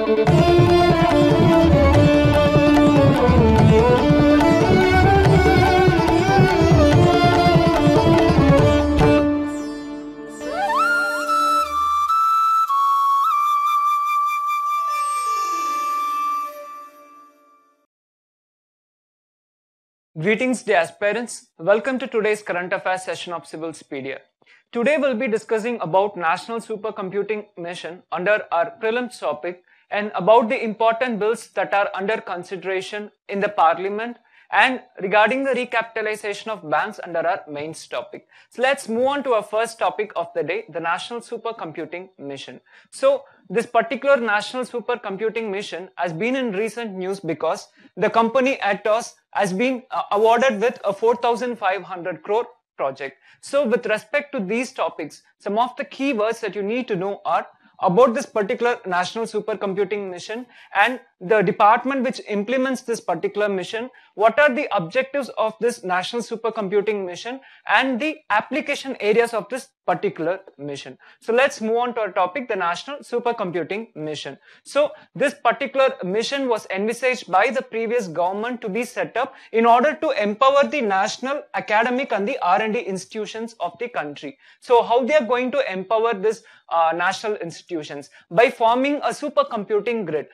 Greetings dear aspirants, welcome to today's current affairs session of Civilspedia. Today we'll be discussing about National Supercomputing Mission under our prelims topic and about the important bills that are under consideration in the Parliament and regarding the recapitalization of banks under our mains topic. So let's move on to our first topic of the day, the National Supercomputing Mission. So this particular National Supercomputing Mission has been in recent news because the company Atos has been awarded with a 4,500 crore project. So with respect to these topics, some of the keywords that you need to know are about this particular National Supercomputing Mission and the department which implements this particular mission, what are the objectives of this National Supercomputing Mission and the application areas of this particular mission. So let's move on to our topic, the National Supercomputing Mission. So this particular mission was envisaged by the previous government to be set up in order to empower the national academic and the R&D institutions of the country. So how they are going to empower this national institutions? By forming a supercomputing grid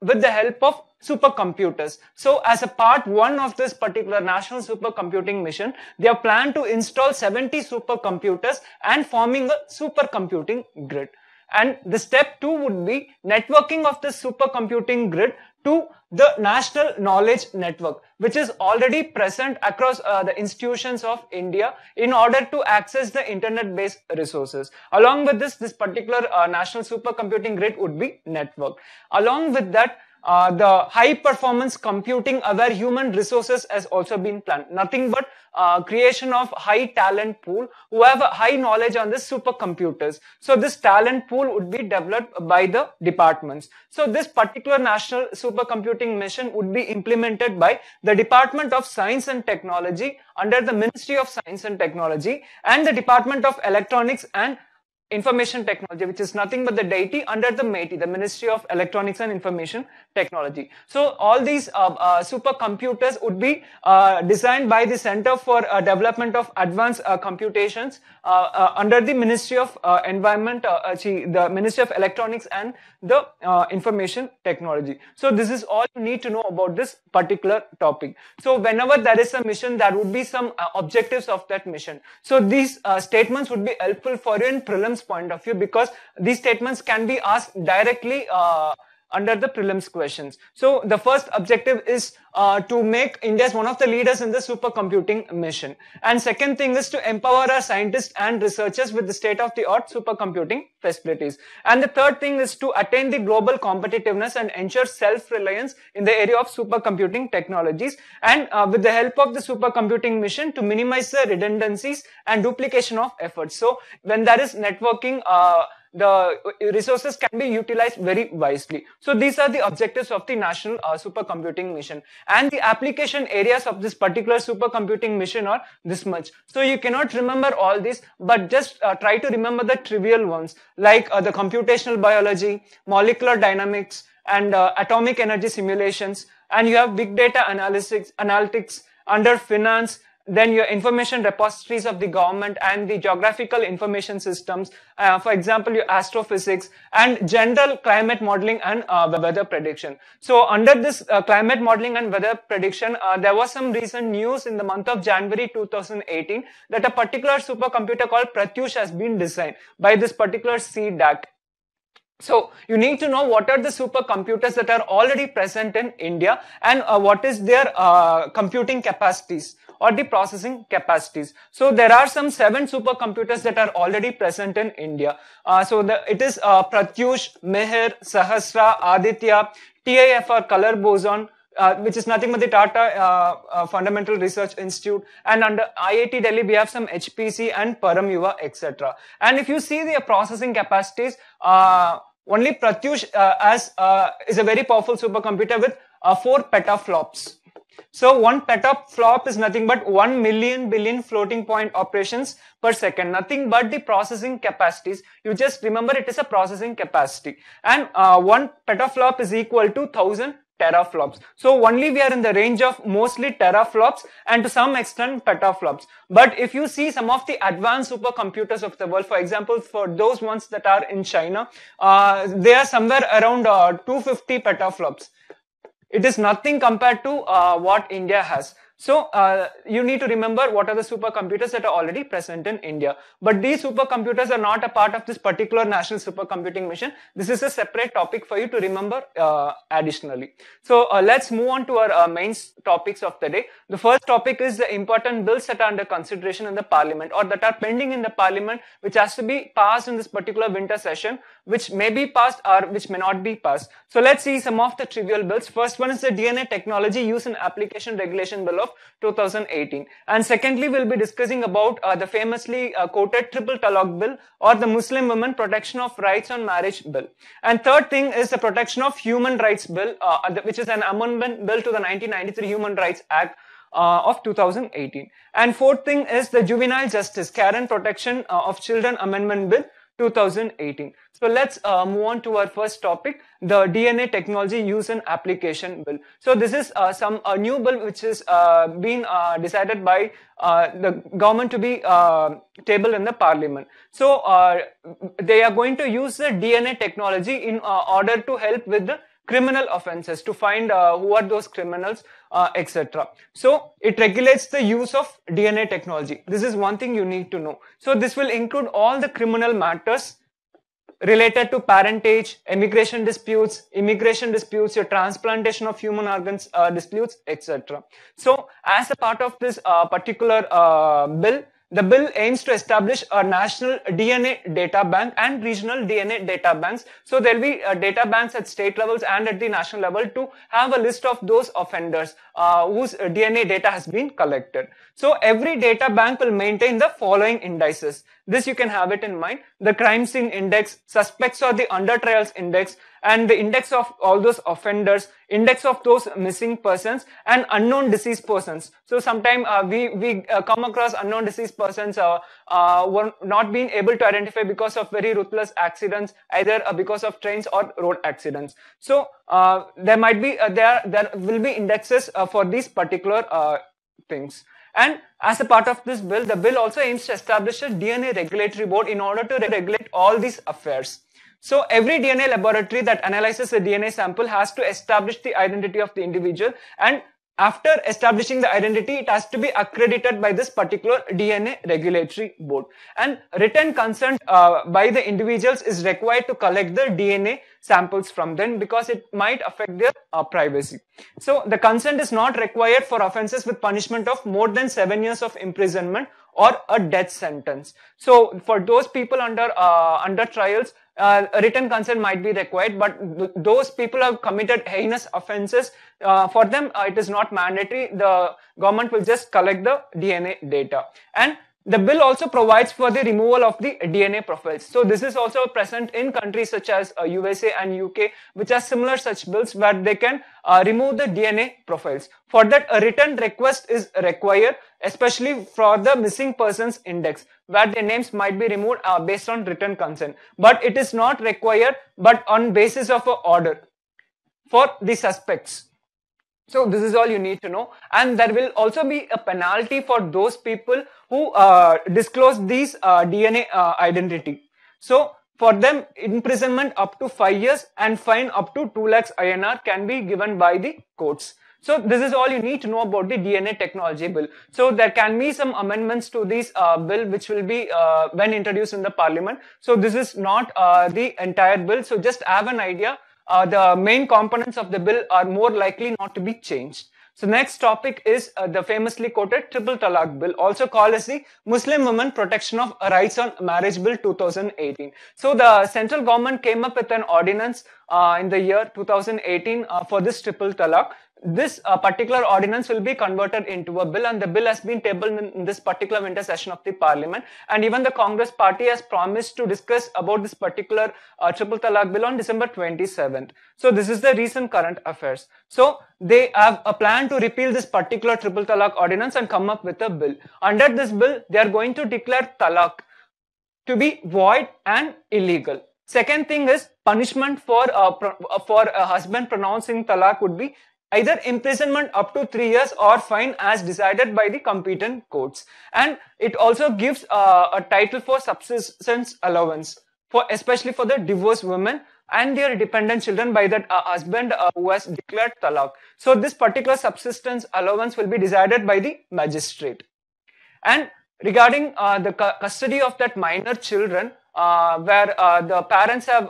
with the help of supercomputers. So as a part one of this particular National Supercomputing Mission, they have planned to install 70 supercomputers and forming a supercomputing grid. And the step two would be networking of the supercomputing grid to the National Knowledge Network, which is already present across the institutions of India in order to access the internet-based resources. Along with this particular National Supercomputing Grid would be networked. Along with that, the high-performance computing where human resources has also been planned. Nothing but creation of high talent pool who have a high knowledge on the supercomputers. So this talent pool would be developed by the departments. So this particular National Supercomputing Mission would be implemented by the Department of Science and Technology under the Ministry of Science and Technology and the Department of Electronics and Information Technology, which is nothing but the deity under the MeitY, the Ministry of Electronics and Information Technology. So all these supercomputers would be designed by the Center for Development of Advanced Computations under the Ministry of Environment, the Ministry of Electronics and the Information Technology. So this is all you need to know about this particular topic. So whenever there is a mission, there would be some objectives of that mission. So these statements would be helpful for you in prelims point of view because these statements can be asked directly under the prelims questions. So the first objective is to make India as one of the leaders in the supercomputing mission. And second thing is to empower our scientists and researchers with the state-of-the-art supercomputing facilities. And the third thing is to attain the global competitiveness and ensure self-reliance in the area of supercomputing technologies. And with the help of the supercomputing mission to minimize the redundancies and duplication of efforts. So when there is networking, the resources can be utilized very wisely. So these are the objectives of the National Supercomputing Mission. And the application areas of this particular supercomputing mission are this much. So you cannot remember all this, but just try to remember the trivial ones like the computational biology, molecular dynamics, and atomic energy simulations. And you have big data analytics under finance. Then your information repositories of the government and the geographical information systems, for example, your astrophysics and general climate modeling and weather prediction. So under this climate modeling and weather prediction, there was some recent news in the month of January 2018 that a particular supercomputer called Pratyush has been designed by this particular CDAC. So you need to know what are the supercomputers that are already present in India and what is their computing capacities or the processing capacities. So there are some 7 supercomputers that are already present in India. It is Pratyush, Meher, Sahasra, Aditya, TIFR color boson, which is nothing but the Tata Fundamental Research Institute, and under IIT Delhi we have some HPC and Param Yuva, etc. And if you see the processing capacities, only Pratyush is a very powerful supercomputer with 4 petaflops. So one petaflop is nothing but 1 million billion floating point operations per second. Nothing but the processing capacities. You just remember it is a processing capacity. And one petaflop is equal to 1000 teraflops. So only we are in the range of mostly teraflops and to some extent petaflops. But if you see some of the advanced supercomputers of the world, for example, for those ones that are in China, they are somewhere around 250 petaflops. It is nothing compared to what India has. So you need to remember what are the supercomputers that are already present in India. But these supercomputers are not a part of this particular national supercomputing mission. This is a separate topic for you to remember additionally. So let's move on to our main topics of the day. The first topic is the important bills that are under consideration in the parliament or that are pending in the parliament, which has to be passed in this particular winter session, which may be passed or which may not be passed. So let's see some of the trivial bills. First one is the DNA Technology Use and Application Regulation Bill of 2018. And secondly, we'll be discussing about the famously quoted Triple Talaq Bill or the Muslim Women Protection of Rights on Marriage Bill. And third thing is the Protection of Human Rights Bill, which is an amendment bill to the 1993 Human Rights Act of 2018. And fourth thing is the Juvenile Justice, Care and Protection of Children Amendment Bill 2018. So let's move on to our first topic, the DNA Technology Use and Application Bill. So this is some new bill which is being decided by the government to be tabled in the parliament. So they are going to use the DNA technology in order to help with the criminal offenses, to find who are those criminals, etc. So it regulates the use of DNA technology. This is one thing you need to know. So this will include all the criminal matters related to parentage, immigration disputes, your transplantation of human organs disputes, etc. So as a part of this particular bill, the bill aims to establish a national DNA data bank and regional DNA data banks. So there will be data banks at state levels and at the national level to have a list of those offenders whose DNA data has been collected. So every data bank will maintain the following indices. This you can have it in mind: the crime scene index, suspects or the under trials index, and the index of all those offenders, index of those missing persons, and unknown deceased persons. So sometimes we come across unknown deceased persons were not being able to identify because of very ruthless accidents, either because of trains or road accidents. So there might be there will be indexes for these particular things. And as a part of this bill, the bill also aims to establish a DNA regulatory board in order to regulate all these affairs. So every DNA laboratory that analyzes a DNA sample has to establish the identity of the individual, and after establishing the identity, it has to be accredited by this particular DNA regulatory board. And written consent by the individuals is required to collect the DNA samples from them because it might affect their privacy. So the consent is not required for offenses with punishment of more than 7 years of imprisonment or a death sentence. So for those people under trials, written consent might be required, but those people who have committed heinous offenses, for them it is not mandatory. The government will just collect the DNA data. And the bill also provides for the removal of the DNA profiles. So this is also present in countries such as USA and UK, which have similar such bills where they can remove the DNA profiles. For that, a written request is required, especially for the missing persons index, where their names might be removed based on written consent. But it is not required, but on basis of an order for the suspects. So this is all you need to know. And there will also be a penalty for those people who disclose these DNA identity. So for them, imprisonment up to 5 years and fine up to 2 lakhs INR can be given by the courts. So this is all you need to know about the DNA technology bill. So there can be some amendments to this bill which will be when introduced in the parliament. So this is not the entire bill. So just have an idea. The main components of the bill are more likely not to be changed. So next topic is the famously quoted Triple Talaq Bill, also called as the Muslim Women Protection of Rights on Marriage Bill 2018. So the central government came up with an ordinance in the year 2018 for this Triple Talaq. this particular ordinance will be converted into a bill, and the bill has been tabled in this particular winter session of the parliament, and even the Congress party has promised to discuss about this particular triple talaq bill on December 27th. So this is the recent current affairs. So they have a plan to repeal this particular triple talaq ordinance and come up with a bill. Under this bill, they are going to declare talaq to be void and illegal. Second thing is, punishment for a husband pronouncing talaq would be either imprisonment up to 3 years or fine as decided by the competent courts. And it also gives a title for subsistence allowance, especially for the divorced women and their dependent children by that husband who has declared talaq. So this particular subsistence allowance will be decided by the magistrate. And regarding the custody of that minor children, where the parents have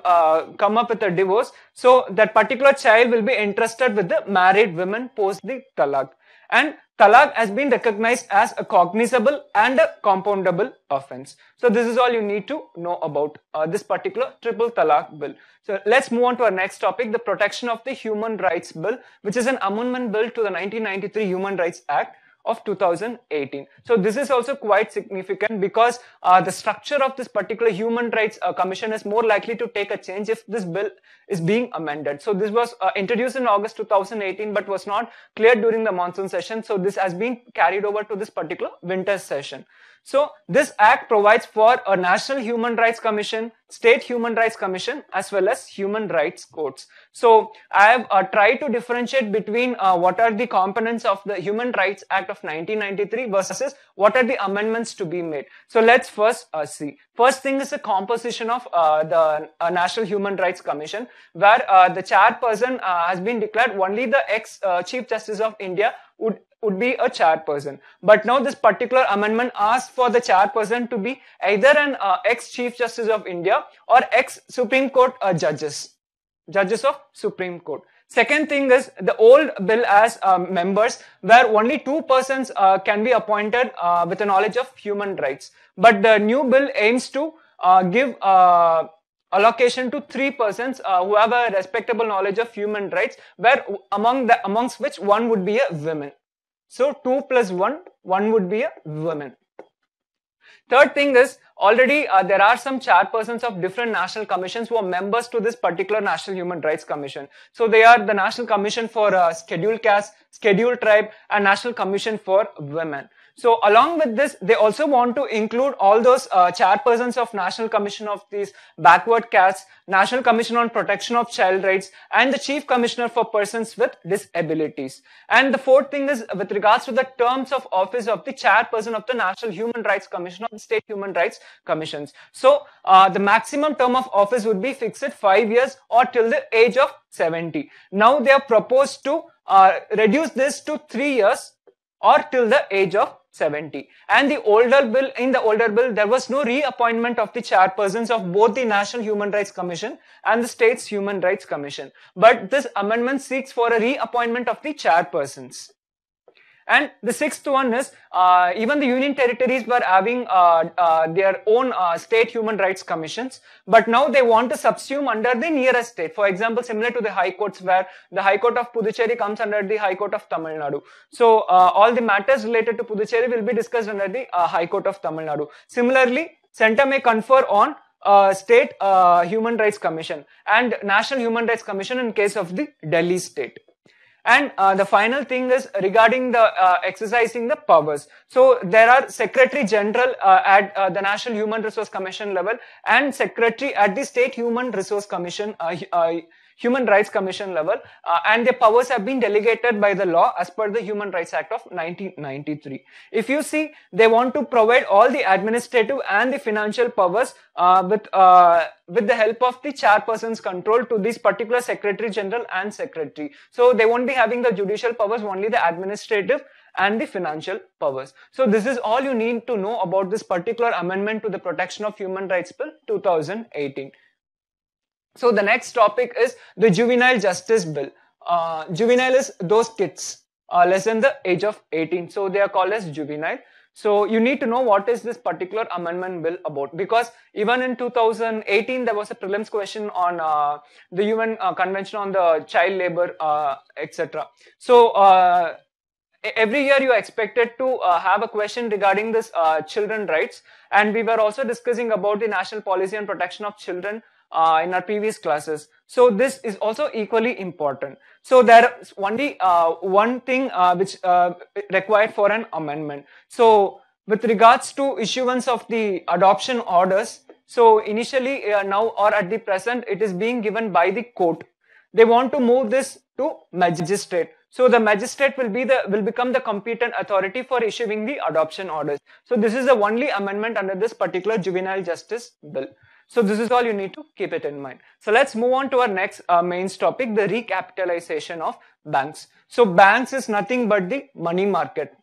come up with a divorce, so that particular child will be entrusted with the married women post the talaq. And talaq has been recognized as a cognizable and a compoundable offense. So this is all you need to know about this particular triple talaq bill. So let's move on to our next topic, the protection of the Human Rights Bill, which is an amendment bill to the 1993 Human Rights Act of 2018. So this is also quite significant because the structure of this particular Human Rights Commission is more likely to take a change if this bill is being amended. So this was introduced in August 2018 but was not cleared during the monsoon session. So this has been carried over to this particular winter session. So this act provides for a National Human Rights Commission, State Human Rights Commission, as well as human rights courts. So I have tried to differentiate between what are the components of the Human Rights Act of 1993 versus what are the amendments to be made. So let's first see. First thing is the composition of the National Human Rights Commission, where the chairperson has been declared only the ex-Chief Justice of India would be a chairperson. But now this particular amendment asks for the chairperson to be either an ex-Chief Justice of India or ex-Supreme Court judges of Supreme Court. Second thing is, the old bill has members where only 2 persons can be appointed with a knowledge of human rights. But the new bill aims to give allocation to 3 persons who have a respectable knowledge of human rights, where amongst which one would be a woman. So 2 plus 1 would be a woman. Third thing is, already there are some chairpersons of different national commissions who are members to this particular National Human Rights Commission. So they are the National Commission for Scheduled Caste, Scheduled Tribe, and National Commission for Women. So along with this, they also want to include all those chairpersons of National Commission of these backward castes, National Commission on Protection of Child Rights, and the Chief Commissioner for Persons with Disabilities. And the fourth thing is with regards to the terms of office of the chairperson of the National Human Rights Commission of the State Human Rights Commissions. So the maximum term of office would be fixed at 5 years or till the age of 70. Now they have proposed to reduce this to 3 years or till the age of 70. And in the older bill, there was no reappointment of the chairpersons of both the National Human Rights Commission and the State's Human Rights Commission. But this amendment seeks for a reappointment of the chairpersons. And the sixth one is, even the union territories were having their own state human rights commissions, but now they want to subsume under the nearest state. For example, similar to the high courts, where the High Court of Puducherry comes under the High Court of Tamil Nadu. So all the matters related to Puducherry will be discussed under the High Court of Tamil Nadu. Similarly, Centre may confer on State Human Rights Commission and National Human Rights Commission in case of the Delhi state. And the final thing is regarding the exercising the powers. So there are Secretary General at the National Human Resource Commission level and Secretary at the State Human Resource Commission, Human Rights Commission level, and their powers have been delegated by the law as per the Human Rights Act of 1993. If you see, they want to provide all the administrative and the financial powers with the help of the chairperson's control to this particular Secretary General and Secretary. So they won't be having the judicial powers, only the administrative and the financial powers. So this is all you need to know about this particular amendment to the Protection of Human Rights Bill 2018. So the next topic is the Juvenile Justice Bill. Juvenile is those kids less than the age of 18. So they are called as juvenile. So you need to know what is this particular amendment bill about, because even in 2018 there was a prelims question on the UN Convention on the Child Labor, etc. So every year you are expected to have a question regarding this children rights, and we were also discussing about the national policy on protection of children in our previous classes. So this is also equally important. So there is only one thing which required for an amendment. So with regards to issuance of the adoption orders, so initially now or at the present it is being given by the court. They want to move this to magistrate. So the magistrate will become the competent authority for issuing the adoption orders. So this is the only amendment under this particular juvenile justice bill. So this is all you need to keep it in mind. So let's move on to our next main topic, the recapitalization of banks. So banks is nothing but the money market,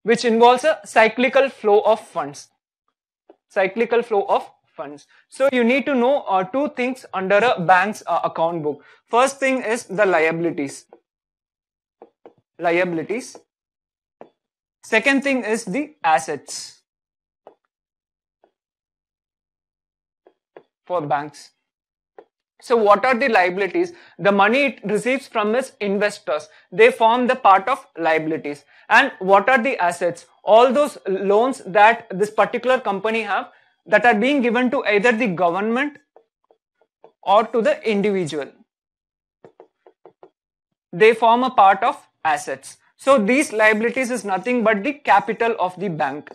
which involves a cyclical flow of funds. So you need to know two things under a bank's account book. First thing is the liabilities. Second thing is the assets for banks. So what are the liabilities? The money it receives from its investors, they form the part of liabilities. And what are the assets? All those loans that this particular company have, that are being given to either the government or to the individual, they form a part of assets. So these liabilities is nothing but the capital of the bank.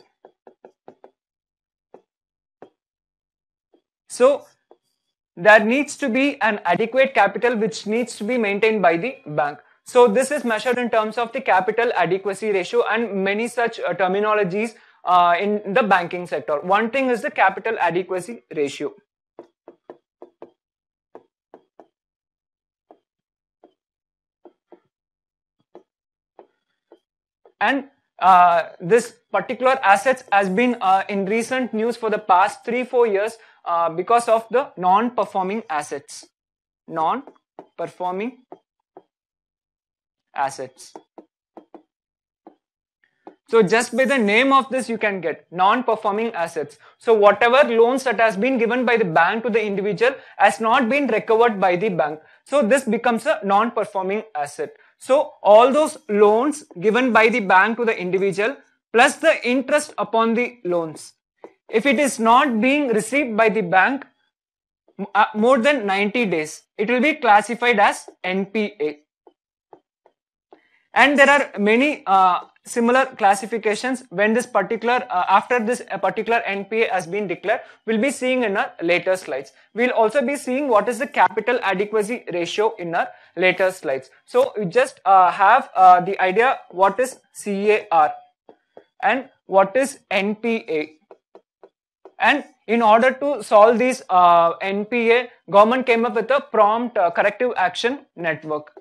So there needs to be an adequate capital which needs to be maintained by the bank. So this is measured in terms of the capital adequacy ratio and many such terminologies in the banking sector. One thing is the capital adequacy ratio. And this particular assets has been in recent news for the past 3-4 years because of the non-performing assets. Non-performing assets. So just by the name of this you can get non-performing assets. So whatever loans that has been given by the bank to the individual has not been recovered by the bank. So this becomes a non-performing asset. So all those loans given by the bank to the individual plus the interest upon the loans, if it is not being received by the bank more than 90 days, it will be classified as NPA. And there are many similar classifications when this particular, after this particular NPA has been declared, we'll be seeing in our later slides. We'll also be seeing what is the capital adequacy ratio in our later slides. So you just have the idea what is CAR and what is NPA. And in order to solve these NPA, government came up with a prompt corrective action network.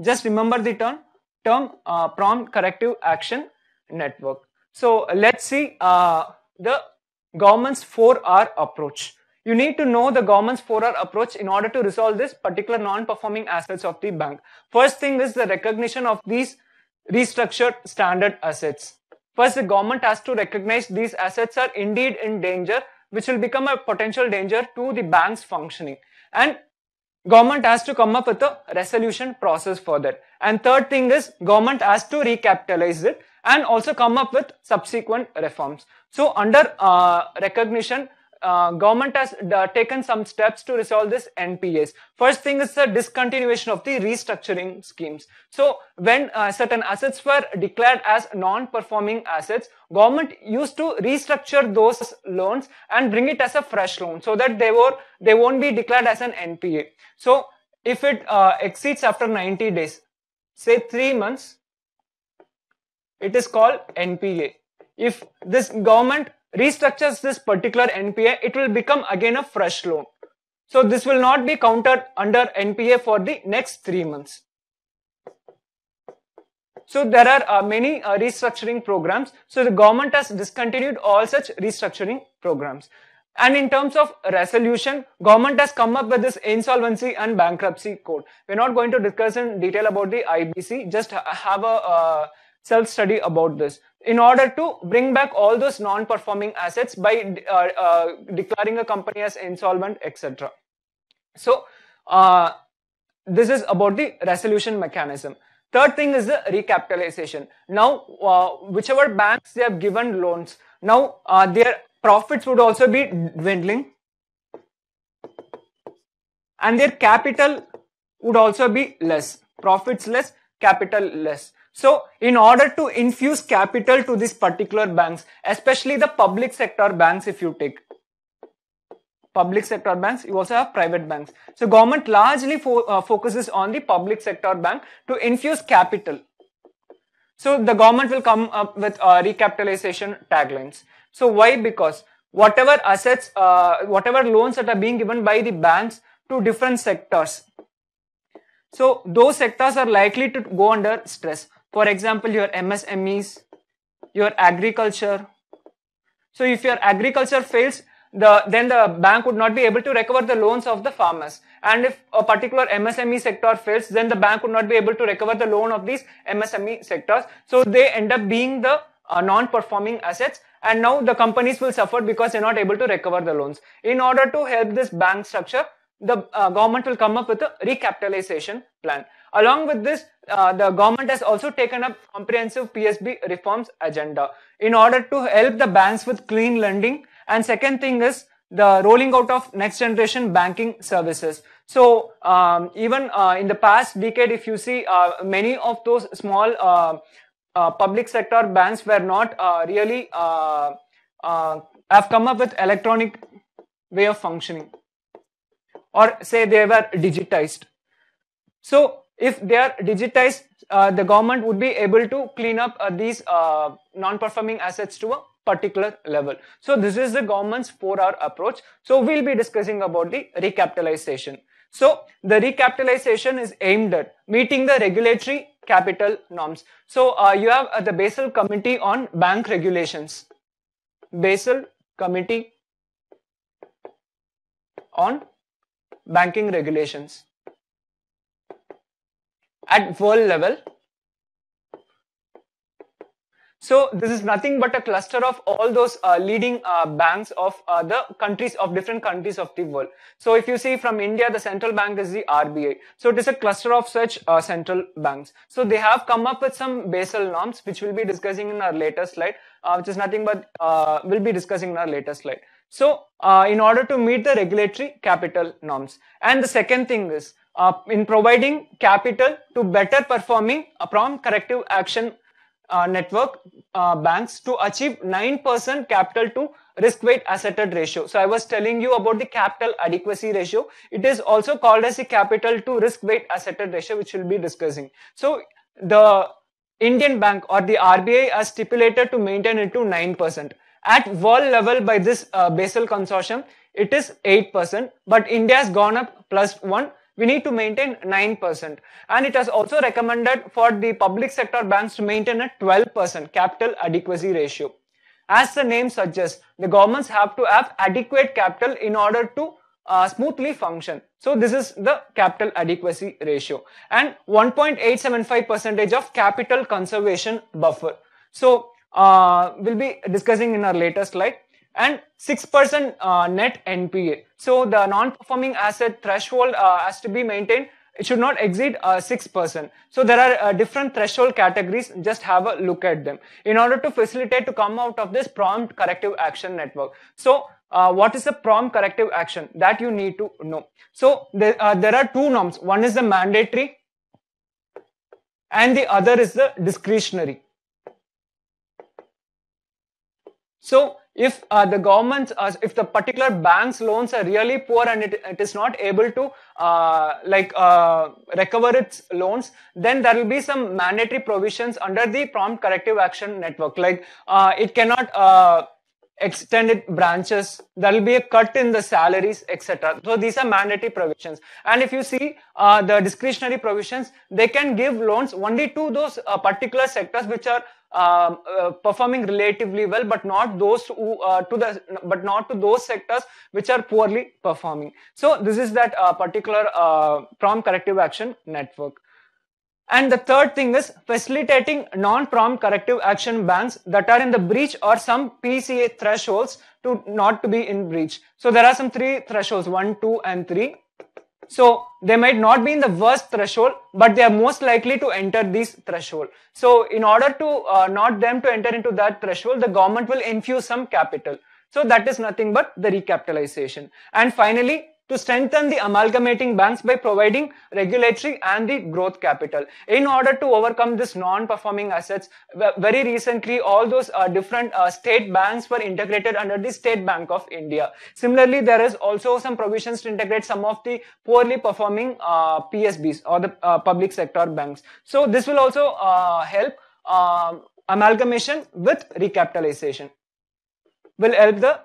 Just remember the term prompt corrective action network. So let's see the government's 4R approach. You need to know the government's 4R approach in order to resolve this particular non-performing assets of the bank. First thing is the recognition of these restructured standard assets. First, the government has to recognize these assets are indeed in danger, which will become a potential danger to the bank's functioning. And government has to come up with a resolution process for that. And third thing is government has to recapitalize it and also come up with subsequent reforms. So under recognition, government has taken some steps to resolve this NPAs. First thing is the discontinuation of the restructuring schemes. So when certain assets were declared as non-performing assets, government used to restructure those loans and bring it as a fresh loan so that they won't be declared as an NPA. So if it exceeds after 90 days, say 3 months, it is called NPA. If this government restructures this particular NPA, it will become again a fresh loan. So this will not be counted under NPA for the next 3 months. So there are many restructuring programs. So the government has discontinued all such restructuring programs. And in terms of resolution, government has come up with this insolvency and bankruptcy code. We're not going to discuss in detail about the IBC, just have a self-study about this. In order to bring back all those non-performing assets by declaring a company as insolvent, etc. So, this is about the resolution mechanism. Third thing is the recapitalization. Now, whichever banks they have given loans, now their profits would also be dwindling and their capital would also be less. Profits less, capital less. So, in order to infuse capital to these particular banks, especially the public sector banks, if you take public sector banks, you also have private banks. So, government largely focuses on the public sector bank to infuse capital. So, the government will come up with recapitalization taglines. So, why? Because whatever assets, whatever loans that are being given by the banks to different sectors, so those sectors are likely to go under stress. For example, your MSMEs, your agriculture. So, if your agriculture fails, then the bank would not be able to recover the loans of the farmers. And if a particular MSME sector fails, then the bank would not be able to recover the loan of these MSME sectors. So, they end up being the non-performing assets, and now the companies will suffer because they're not able to recover the loans. In order to help this bank structure, the government will come up with a recapitalization plan. Along with this, the government has also taken up comprehensive PSB reforms agenda in order to help the banks with clean lending. And second thing is the rolling out of next generation banking services. So even in the past decade, if you see, many of those small public sector banks were not really have come up with electronic way of functioning, or say they were digitized. So if they are digitized, the government would be able to clean up these non-performing assets to a particular level. So this is the government's 4R approach. So we'll be discussing about the recapitalization. So the recapitalization is aimed at meeting the regulatory capital norms. So you have the Basel Committee on Bank Regulations. Basel Committee on Banking Regulations at world level. So this is nothing but a cluster of all those leading banks of the countries of different countries of the world. So if you see from India, the central bank is the RBI. So it is a cluster of such central banks. So they have come up with some Basel norms, which we'll be discussing in our later slide, which is nothing but we'll be discussing in our later slide. So in order to meet the regulatory capital norms. And the second thing is in providing capital to better performing prompt corrective action network banks to achieve 9% capital to risk weight asset ratio. So I was telling you about the capital adequacy ratio. It is also called as the capital to risk weight asset ratio, which we'll be discussing. So the Indian bank or the RBI has stipulated to maintain it to 9%. At world level by this Basel consortium, it is 8%, but India has gone up +1. We need to maintain 9%. And it has also recommended for the public sector banks to maintain a 12% capital adequacy ratio. As the name suggests, the governments have to have adequate capital in order to smoothly function. So this is the capital adequacy ratio. And 1.875% of capital conservation buffer. So we'll be discussing in our later slide. And 6% net NPA. So the non-performing asset threshold has to be maintained. It should not exceed 6%. So there are different threshold categories. Just have a look at them in order to facilitate to come out of this prompt corrective action network. So what is the prompt corrective action that you need to know? So there are two norms. One is the mandatory and the other is the discretionary. So if the government, if the particular bank's loans are really poor and it is not able to recover its loans, then there will be some mandatory provisions under the prompt corrective action network. Like it cannot extend its branches, there will be a cut in the salaries, etc. So these are mandatory provisions. And if you see the discretionary provisions, they can give loans only to those particular sectors which are performing relatively well, but not those who not to those sectors which are poorly performing. So this is that particular prompt corrective action network. And the third thing is facilitating non-prompt corrective action banks that are in the breach or some PCA thresholds to not to be in breach. So there are some 3 thresholds, 1, 2 and 3. So they might not be in the worst threshold, but they are most likely to enter this threshold. So in order to not them to enter into that threshold, the government will infuse some capital. So that is nothing but the recapitalization. And finally, to strengthen the amalgamating banks by providing regulatory and the growth capital. In order to overcome this non-performing assets, very recently all those different state banks were integrated under the State Bank of India. Similarly, there is also some provisions to integrate some of the poorly performing PSBs or the public sector banks. So this will also help amalgamation with recapitalization. Will help the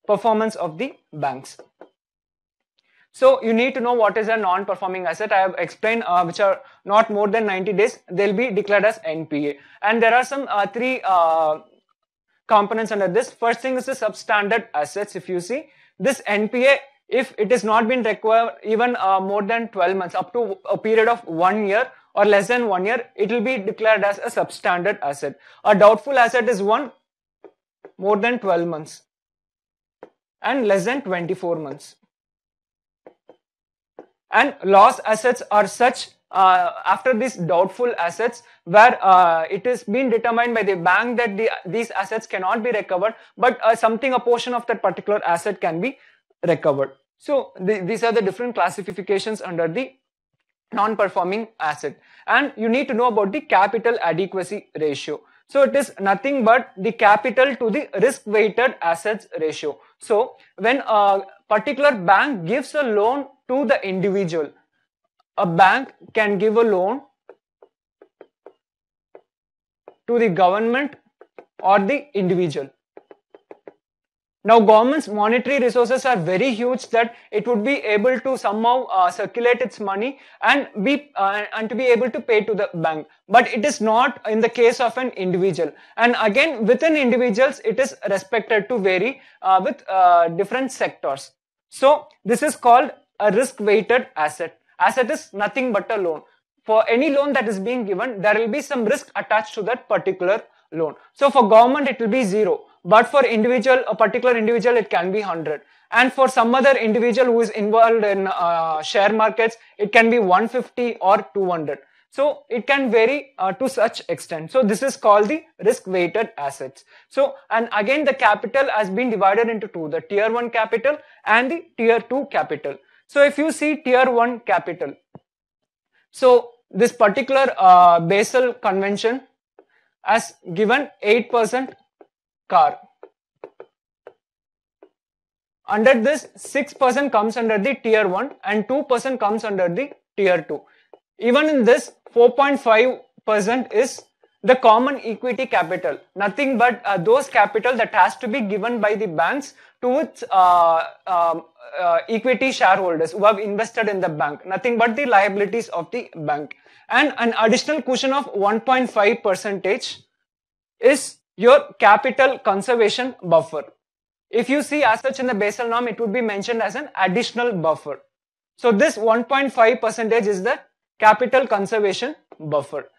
performance of the banks. So you need to know what is a non-performing asset. I have explained which are not more than 90 days, they'll be declared as NPA. And there are some 3 components under this. First thing is the substandard assets. If you see this NPA, if it is not been required even more than 12 months, up to a period of 1 year or less than 1 year, it will be declared as a substandard asset. A doubtful asset is one more than 12 months. And less than 24 months. And loss assets are such after these doubtful assets where it is being determined by the bank that these assets cannot be recovered, but a portion of that particular asset can be recovered. So these are the different classifications under the non-performing asset. And you need to know about the capital adequacy ratio. So it is nothing but the capital to the risk-weighted assets ratio. So when a particular bank gives a loan to the individual, a bank can give a loan to the government or the individual. Now government's monetary resources are very huge that it would be able to somehow circulate its money and to be able to pay to the bank. But it is not in the case of an individual. And again, within individuals, it is respected to vary with different sectors. So this is called a risk-weighted asset. Asset is nothing but a loan. For any loan that is being given, there will be some risk attached to that particular loan. So for government, it will be 0. But for individual, a particular individual, it can be 100. And for some other individual who is involved in share markets, it can be 150 or 200. So it can vary to such extent. So this is called the risk-weighted assets. So, and again, the capital has been divided into 2, the tier 1 capital and the tier 2 capital. So if you see tier 1 capital, so this particular Basel convention has given 8% CAR. Under this, 6% comes under the tier 1 and 2% comes under the tier 2. Even in this, 4.5% is the common equity capital. Nothing but those capital that has to be given by the banks to its equity shareholders who have invested in the bank. Nothing but the liabilities of the bank. And an additional cushion of 1.5% is your capital conservation buffer. If you see as such in the Basel norm, it would be mentioned as an additional buffer. So this 1.5% is the capital conservation buffer.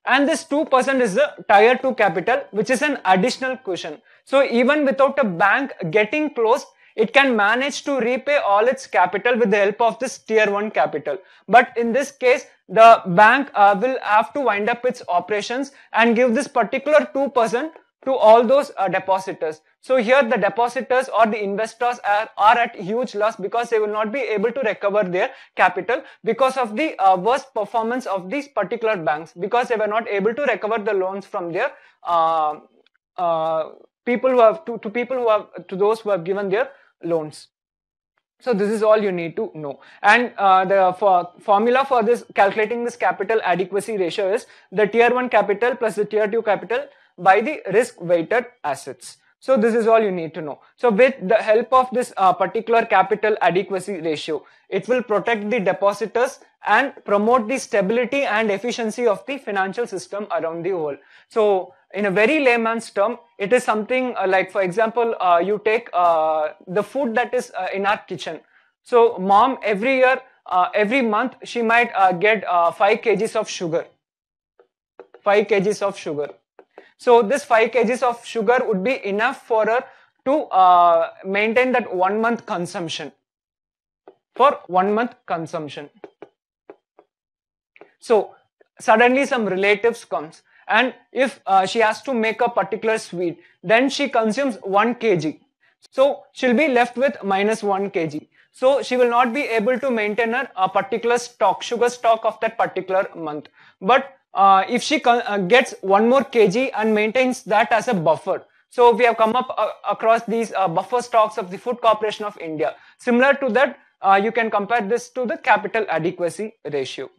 And this 2% is the tier 2 capital, which is an additional cushion. So even without a bank getting close, it can manage to repay all its capital with the help of this tier 1 capital. But in this case, the bank will have to wind up its operations and give this particular 2% to all those depositors. So here the depositors or the investors are at huge loss because they will not be able to recover their capital because of the worst performance of these particular banks, because they were not able to recover the loans from their people who have to those who have given their loans. So this is all you need to know. And the formula for this calculating this capital adequacy ratio is the tier 1 capital plus the tier 2 capital by the risk weighted assets. So this is all you need to know. So with the help of this particular capital adequacy ratio, it will protect the depositors and promote the stability and efficiency of the financial system around the world. So in a very layman's term, it is something like, for example, you take the food that is in our kitchen. So mom every year, every month, she might get 5 kgs of sugar. 5 kgs of sugar. So this 5 kgs of sugar would be enough for her to maintain that 1 month consumption. For 1 month consumption. So suddenly some relatives comes, and if she has to make a particular sweet, then she consumes 1 kg. So she'll be left with minus 1 kg. So she will not be able to maintain a particular stock, sugar stock of that particular month. But if she gets 1 more kg and maintains that as a buffer. So we have come up across these buffer stocks of the Food Corporation of India. Similar to that, you can compare this to the capital adequacy ratio.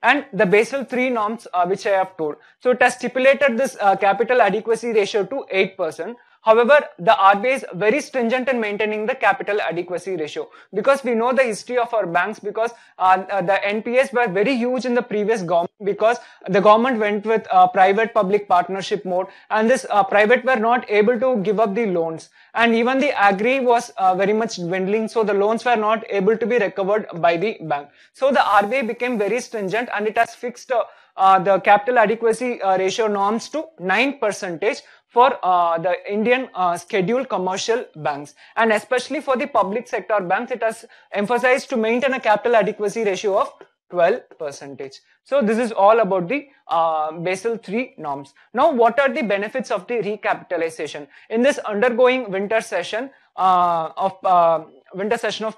And the Basel III norms which I have told. So it has stipulated this capital adequacy ratio to 8%. However, the RBI is very stringent in maintaining the capital adequacy ratio, because we know the history of our banks, because the NPAs were very huge in the previous government, because the government went with private-public partnership mode, and this private were not able to give up the loans, and even the agri was very much dwindling, so the loans were not able to be recovered by the bank. So the RBI became very stringent, and it has fixed the capital adequacy ratio norms to 9% for the Indian scheduled commercial banks, and especially for the public sector banks, it has emphasized to maintain a capital adequacy ratio of 12%. So this is all about the Basel III norms. Now, what are the benefits of the recapitalization? In this undergoing winter session of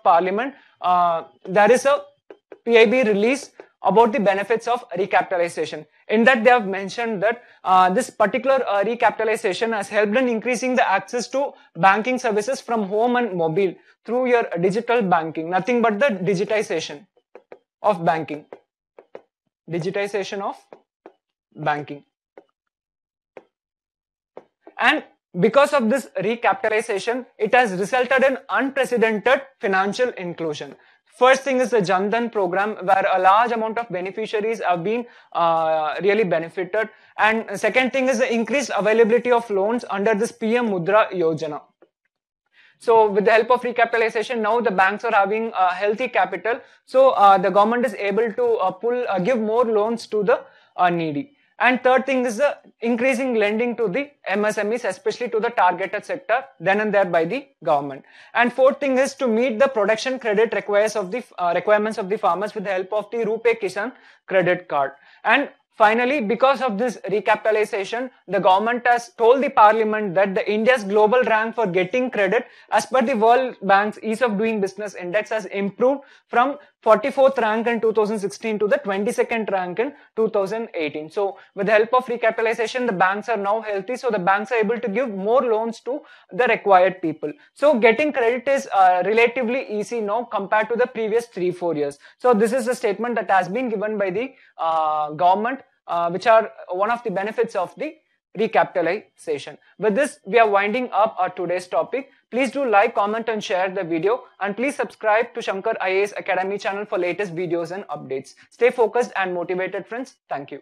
Parliament, there is a PIB release about the benefits of recapitalization. In that, they have mentioned that this particular recapitalization has helped in increasing the access to banking services from home and mobile through your digital banking. Nothing but the digitization of banking. Digitization of banking. And because of this recapitalization, it has resulted in unprecedented financial inclusion. First thing is the Jan Dhan program, where a large amount of beneficiaries have been really benefited. And second thing is the increased availability of loans under this PM Mudra Yojana. So with the help of recapitalization, now the banks are having healthy capital. So the government is able to give more loans to the needy. And third thing is the increasing lending to the MSMEs, especially to the targeted sector, then and there by the government. And fourth thing is to meet the production credit requirements of the farmers with the help of the RuPay Kisan credit card. And finally, because of this recapitalization, the government has told the parliament that the India's global rank for getting credit as per the World Bank's Ease of Doing Business Index has improved from 44th rank in 2016 to the 22nd rank in 2018. So with the help of recapitalization, the banks are now healthy. So the banks are able to give more loans to the required people. So getting credit is relatively easy now compared to the previous 3-4 years. So this is a statement that has been given by the government, which are one of the benefits of the recapitalization. With this, we are winding up our today's topic. Please do like, comment and share the video, and please subscribe to Shankar IAS Academy channel for latest videos and updates. Stay focused and motivated, friends. Thank you.